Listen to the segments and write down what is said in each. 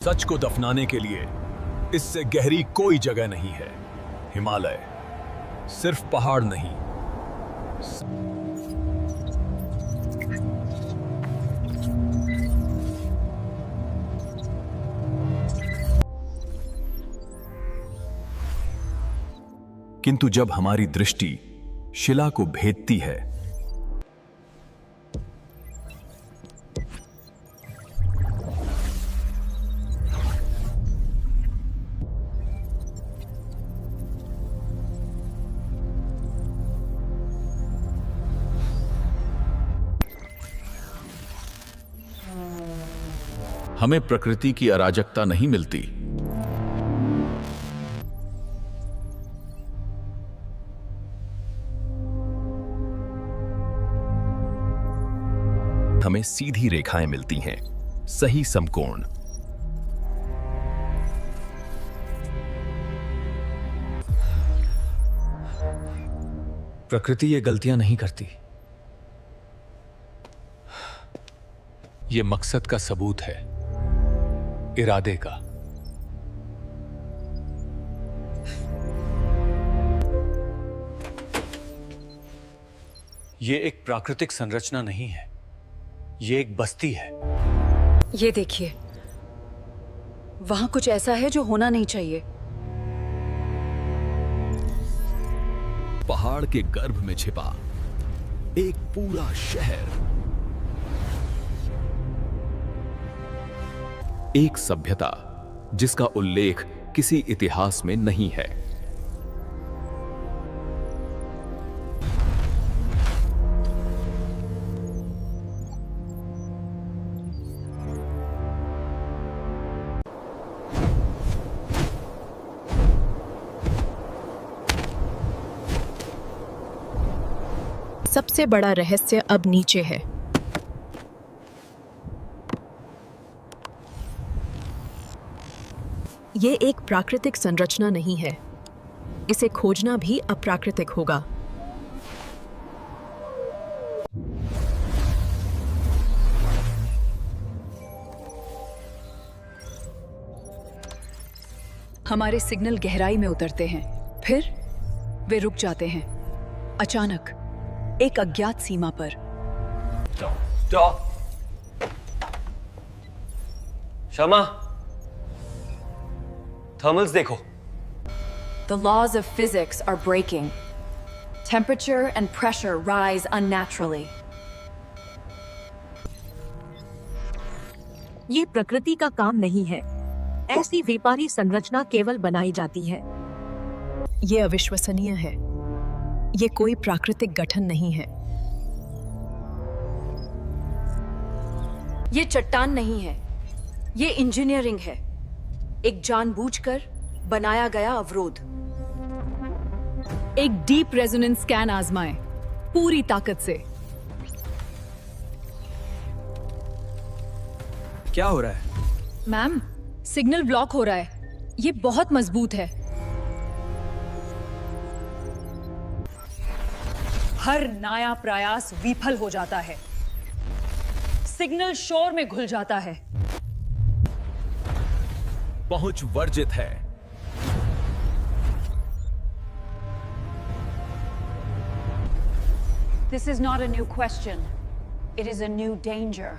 सच को दफनाने के लिए इससे गहरी कोई जगह नहीं है। हिमालय सिर्फ पहाड़ नहीं, किंतु जब हमारी दृष्टि शिला को भेदती है, हमें प्रकृति की अराजकता नहीं मिलती। हमें सीधी रेखाएं मिलती हैं, सही समकोण। प्रकृति ये गलतियां नहीं करती। ये मकसद का सबूत है, इरादे का। ये एक प्राकृतिक संरचना नहीं है, ये एक बस्ती है। ये देखिए, वहां कुछ ऐसा है जो होना नहीं चाहिए। पहाड़ के गर्भ में छिपा एक पूरा शहर, एक सभ्यता जिसका उल्लेख किसी इतिहास में नहीं है। सबसे बड़ा रहस्य अब नीचे है। ये एक प्राकृतिक संरचना नहीं है, इसे खोजना भी अप्राकृतिक होगा। हमारे सिग्नल गहराई में उतरते हैं, फिर वे रुक जाते हैं, अचानक एक अज्ञात सीमा पर। शमा, थर्मल्स देखो। The laws of physics are breaking. Temperature and pressure rise unnaturally. ये प्रकृति का काम नहीं है। ऐसी व्यापारी संरचना केवल बनाई जाती है। ये अविश्वसनीय है। ये कोई प्राकृतिक गठन नहीं है। ये चट्टान नहीं है, ये इंजीनियरिंग है, एक जानबूझकर बनाया गया अवरोध। एक डीप रेजोनेंस स्कैन आजमाएं, पूरी ताकत से। क्या हो रहा है? मैम, सिग्नल ब्लॉक हो रहा है। ये बहुत मजबूत है। हर नया प्रयास विफल हो जाता है। सिग्नल शोर में घुल जाता है। पहुंच वर्जित है। This is not a new question. It is a new danger.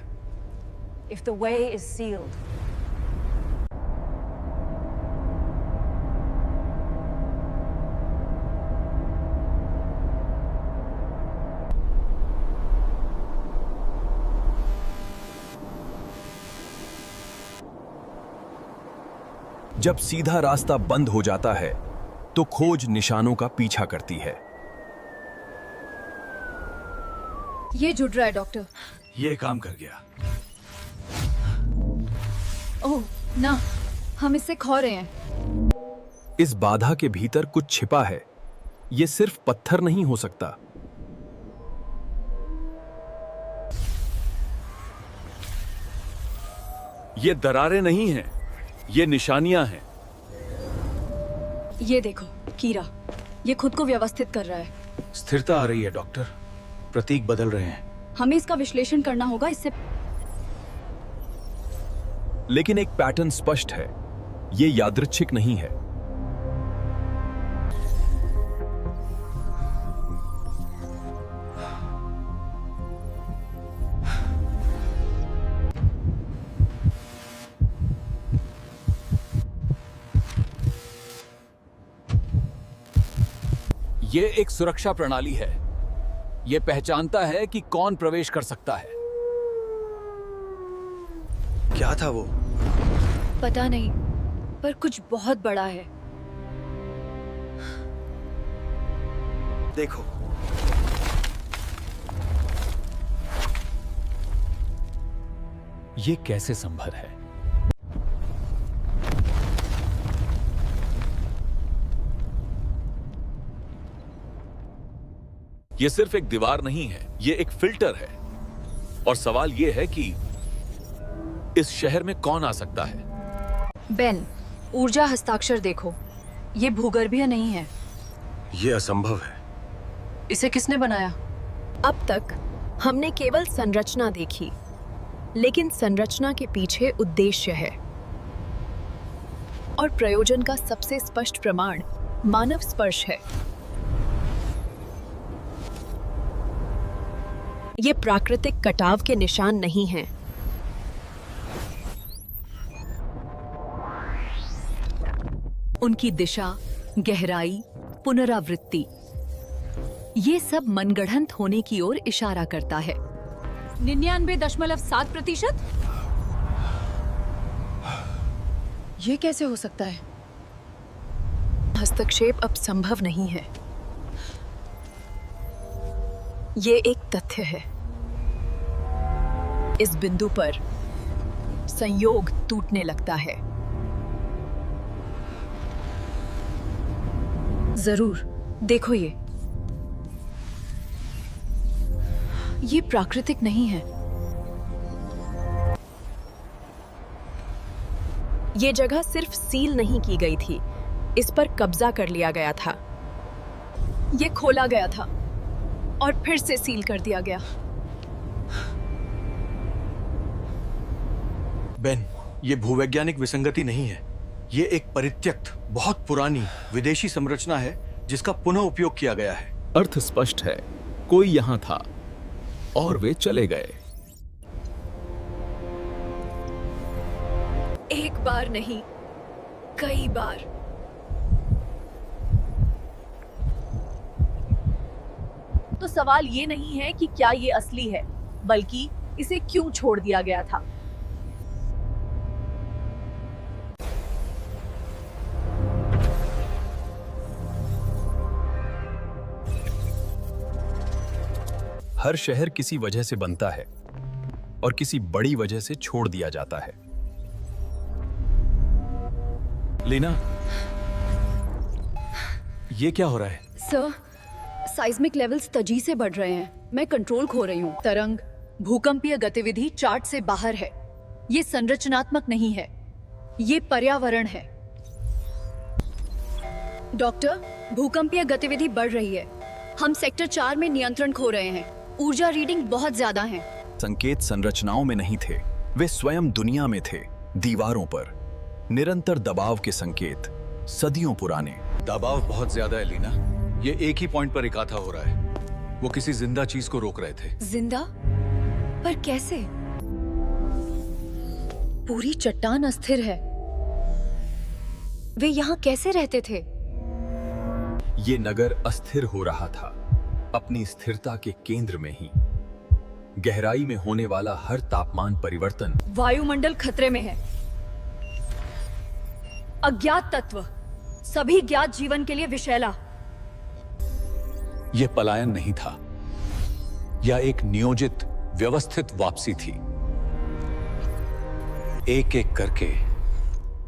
If the way is sealed. जब सीधा रास्ता बंद हो जाता है तो खोज निशानों का पीछा करती है। ये जुड़ रहा है डॉक्टर। ये काम कर गया। ओह ना, हम इससे खो रहे हैं। इस बाधा के भीतर कुछ छिपा है। ये सिर्फ पत्थर नहीं हो सकता। ये दरारें नहीं हैं, ये निशानियां हैं। ये देखो कीरा, ये खुद को व्यवस्थित कर रहा है। स्थिरता आ रही है डॉक्टर, प्रतीक बदल रहे हैं। हमें इसका विश्लेषण करना होगा। इससे लेकिन एक पैटर्न स्पष्ट है, ये यादृच्छिक नहीं है। ये एक सुरक्षा प्रणाली है। ये पहचानता है कि कौन प्रवेश कर सकता है। क्या था वो? पता नहीं, पर कुछ बहुत बड़ा है। देखो, ये कैसे संभव है? ये सिर्फ एक दीवार नहीं है, ये एक फिल्टर है। और सवाल ये है कि इस शहर में कौन आ सकता है? बेन, ऊर्जा हस्ताक्षर देखो। ये भूगर्भीय नहीं है। ये असंभव है। इसे किसने बनाया? अब तक हमने केवल संरचना देखी, लेकिन संरचना के पीछे उद्देश्य है। और प्रयोजन का सबसे स्पष्ट प्रमाण मानव स्पर्श है। ये प्राकृतिक कटाव के निशान नहीं हैं। उनकी दिशा, गहराई, पुनरावृत्ति, ये सब मनगढ़ंत होने की ओर इशारा करता है। 99.7%? ये कैसे हो सकता है? हस्तक्षेप अब संभव नहीं है। ये एक तथ्य है। इस बिंदु पर संयोग टूटने लगता है। जरूर, देखो ये प्राकृतिक नहीं है। ये जगह सिर्फ सील नहीं की गई थी, इस पर कब्जा कर लिया गया था। ये खोला गया था और फिर से सील कर दिया गया। बेन, ये भूवैज्ञानिक विसंगति नहीं है। ये एक परित्यक्त, बहुत पुरानी विदेशी संरचना है जिसका पुनः उपयोग किया गया है। अर्थ स्पष्ट है, कोई यहां था और वे चले गए। एक बार नहीं, कई बार। तो सवाल ये नहीं है कि क्या ये असली है, बल्कि इसे क्यों छोड़ दिया गया था। हर शहर किसी वजह से बनता है और किसी बड़ी वजह से छोड़ दिया जाता है। लीना, ये क्या हो रहा है? सर, साइज्मिक लेवल्स तेजी से बढ़ रहे हैं। मैं कंट्रोल खो रही हूँ। तरंग, भूकंपीय गतिविधि चार्ट से बाहर है। ये संरचनात्मक नहीं है, ये पर्यावरण है। डॉक्टर, भूकंपीय गतिविधि बढ़ रही है। हम सेक्टर 4 में नियंत्रण खो रहे हैं। ऊर्जा रीडिंग बहुत ज्यादा है। संकेत संरचनाओं में नहीं थे, वे स्वयं दुनिया में थे। दीवारों पर निरंतर दबाव के संकेत, सदियों पुराने। दबाव बहुत ज्यादा है लीना। ये एक ही पॉइंट पर इकट्ठा हो रहा है। वो किसी जिंदा चीज को रोक रहे थे। जिंदा? पर कैसे? पूरी चट्टान अस्थिर है। वे यहाँ कैसे रहते थे? ये नगर अस्थिर हो रहा था, अपनी स्थिरता के केंद्र में ही। गहराई में होने वाला हर तापमान परिवर्तन वायुमंडल खतरे में है। अज्ञात तत्व, सभी ज्ञात जीवन के लिए विषैला। यह पलायन नहीं था, यह एक नियोजित, व्यवस्थित वापसी थी। एक एक करके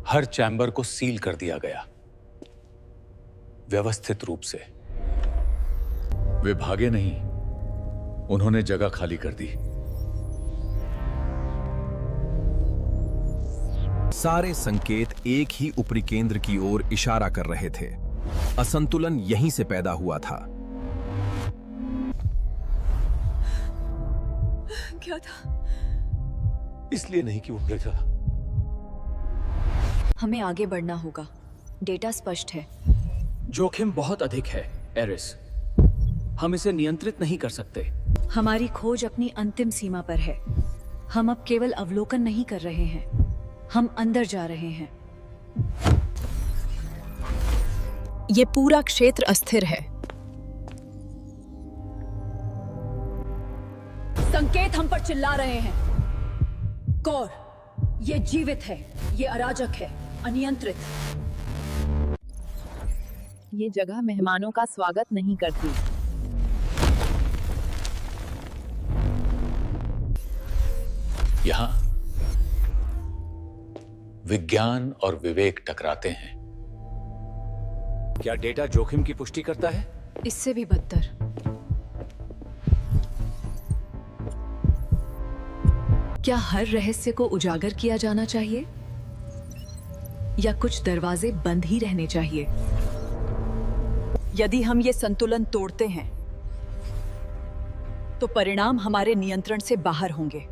हर चैम्बर को सील कर दिया गया, व्यवस्थित रूप से। वे भागे नहीं, उन्होंने जगह खाली कर दी। सारे संकेत एक ही ऊपरी केंद्र की ओर इशारा कर रहे थे। असंतुलन यहीं से पैदा हुआ था। क्या था? इसलिए नहीं कि वो मृगा, हमें आगे बढ़ना होगा। डेटा स्पष्ट है। जोखिम बहुत अधिक है, एरिस। हम इसे नियंत्रित नहीं कर सकते। हमारी खोज अपनी अंतिम सीमा पर है। हम अब केवल अवलोकन नहीं कर रहे हैं, हम अंदर जा रहे हैं। ये पूरा क्षेत्र अस्थिर है। संकेत हम पर चिल्ला रहे हैं। कौर, ये जीवित है, ये अराजक है, अनियंत्रित। ये जगह मेहमानों का स्वागत नहीं करती। यहां विज्ञान और विवेक टकराते हैं। क्या डेटा जोखिम की पुष्टि करता है? इससे भी बदतर। क्या हर रहस्य को उजागर किया जाना चाहिए या कुछ दरवाजे बंद ही रहने चाहिए? यदि हम ये संतुलन तोड़ते हैं तो परिणाम हमारे नियंत्रण से बाहर होंगे।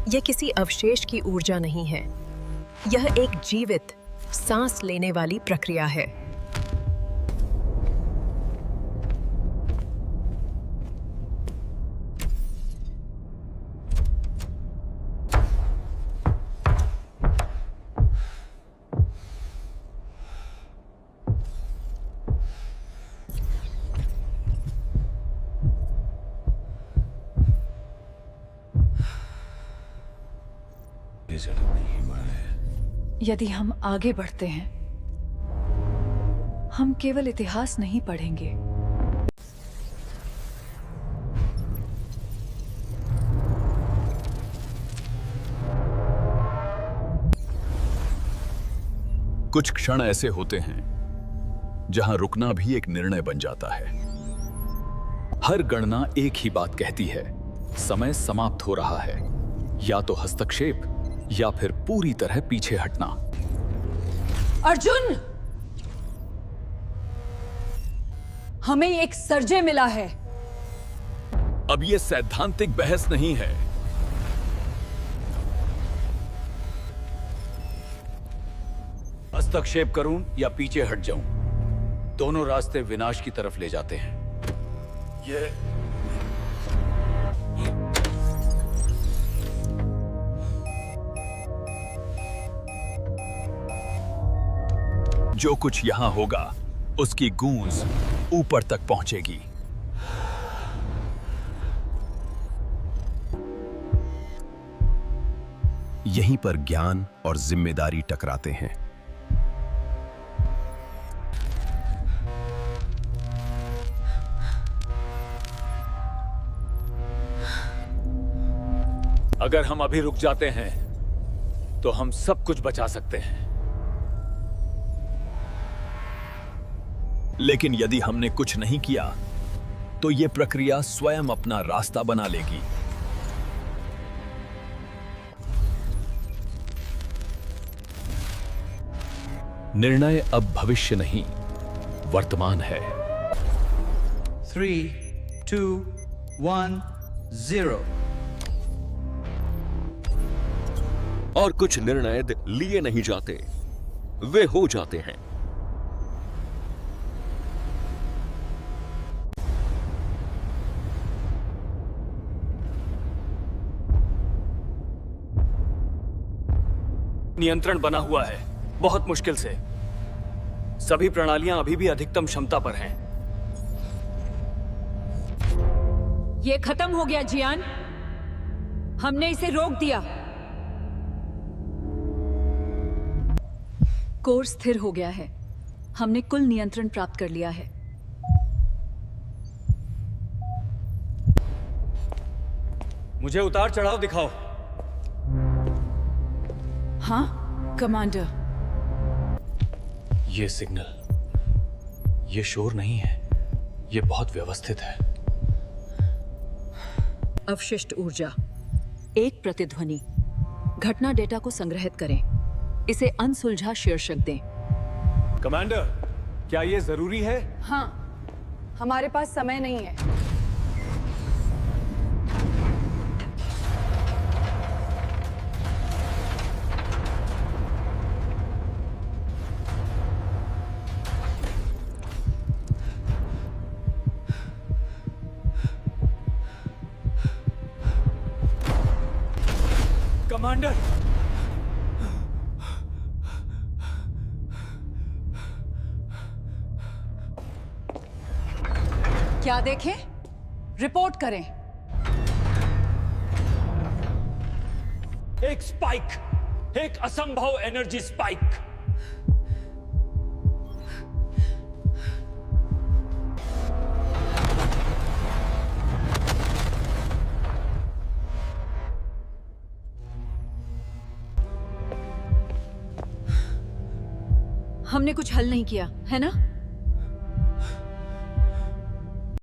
यह किसी अवशेष की ऊर्जा नहीं है, यह एक जीवित, सांस लेने वाली प्रक्रिया है। यदि हम आगे बढ़ते हैं, हम केवल इतिहास नहीं पढ़ेंगे, कुछ क्षण ऐसे होते हैं जहां रुकना भी एक निर्णय बन जाता है। हर गणना एक ही बात कहती है, समय समाप्त हो रहा है। या तो हस्तक्षेप या फिर पूरी तरह पीछे हटना। अर्जुन, हमें एक सर्जे मिला है। अब यह सैद्धांतिक बहस नहीं है। हस्तक्षेप करूं या पीछे हट जाऊं, दोनों रास्ते विनाश की तरफ ले जाते हैं। ये जो कुछ यहां होगा उसकी गूंज ऊपर तक पहुंचेगी। यहीं पर ज्ञान और जिम्मेदारी टकराते हैं। अगर हम अभी रुक जाते हैं तो हम सब कुछ बचा सकते हैं। लेकिन यदि हमने कुछ नहीं किया तो यह प्रक्रिया स्वयं अपना रास्ता बना लेगी। निर्णय अब भविष्य नहीं, वर्तमान है। 3, 2, 1, 0। और कुछ निर्णय लिए नहीं जाते, वे हो जाते हैं। नियंत्रण बना हुआ है, बहुत मुश्किल से। सभी प्रणालियां अभी भी अधिकतम क्षमता पर हैं। ये खत्म हो गया जियान, हमने इसे रोक दिया। कोर स्थिर हो गया है, हमने कुल नियंत्रण प्राप्त कर लिया है। मुझे उतार चढ़ाव दिखाओ। हाँ कमांडर। ये सिग्नल, ये शोर नहीं है, ये बहुत व्यवस्थित है। अवशिष्ट ऊर्जा, एक प्रतिध्वनि। घटना डेटा को संग्रहित करें, इसे अनसुलझा शीर्षक दें। कमांडर, क्या ये जरूरी है? हाँ, हमारे पास समय नहीं है। कमांडर, क्या देखें? रिपोर्ट करें। एक स्पाइक, एक असंभव एनर्जी स्पाइक। हमने कुछ हल नहीं किया, है ना?